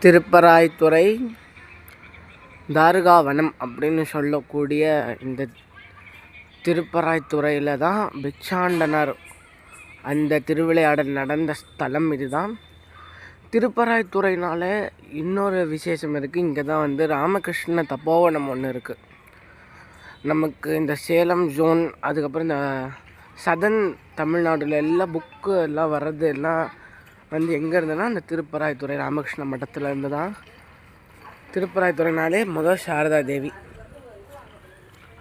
திருப்பராய்த்துறை தாருகாவனம் அப்படின்னு சொல்லக்கூடிய இந்த திருப்பராய்த்துறையில் தான் பிக்ஷாண்டனர் அந்த திருவிளையாடல் நடந்த ஸ்தலம் இதுதான். திருப்பராய்த்துறையினால இன்னொரு விசேஷம் இருக்குது. இங்கே தான் ராமகிருஷ்ண தபோவனம் ஒன்று இருக்குது. நமக்கு இந்த சேலம் ஜோன், அதுக்கப்புறம் இந்த சதன் தமிழ்நாடுல எல்லாம் புக்கு எல்லாம் வர்றது எல்லாம் எங்கே இருந்ததுன்னா அந்த திருப்பராய்த்துறை ராமகிருஷ்ண மட்டத்தில் இருந்து தான். திருப்பராய்த்துறைனாலே முதல் சாரதா தேவி,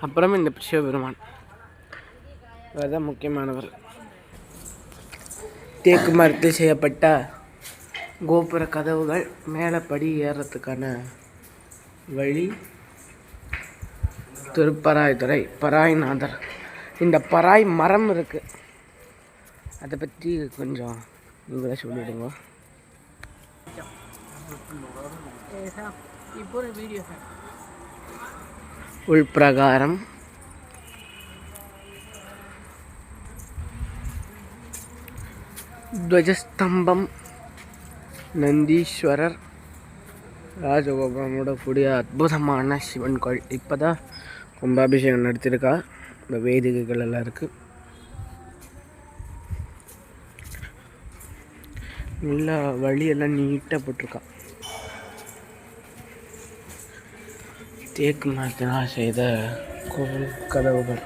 அப்புறம் இந்த சிவபெருமான், அதுதான் முக்கியமானவர். தேக்கு மரத்தில் செய்யப்பட்ட கோபுர கதவுகள், மேலே படி ஏறுறதுக்கான வழி. திருப்பராய்த்துறை பராய்நாதர். இந்த பராய் மரம் இருக்குது, அதை பற்றி கொஞ்சம் நீங்களே சொல்லிவிடுங்க. உள்பிரகாரம் துவஜஸ்தம்பம், நந்தீஸ்வரர், ராஜகோபுரமோட கூடிய அற்புதமான சிவன் கோயில். இப்போ தான் கும்பாபிஷேகம் நடத்தியிருக்கா. இந்த வேதிகைகள் எல்லாம் இருக்குது. நல்லா வழியெல்லாம் நீட்டாக போட்டிருக்கா. தேக்கு மரத்தினால் செய்த கோவில் கதவுகள்.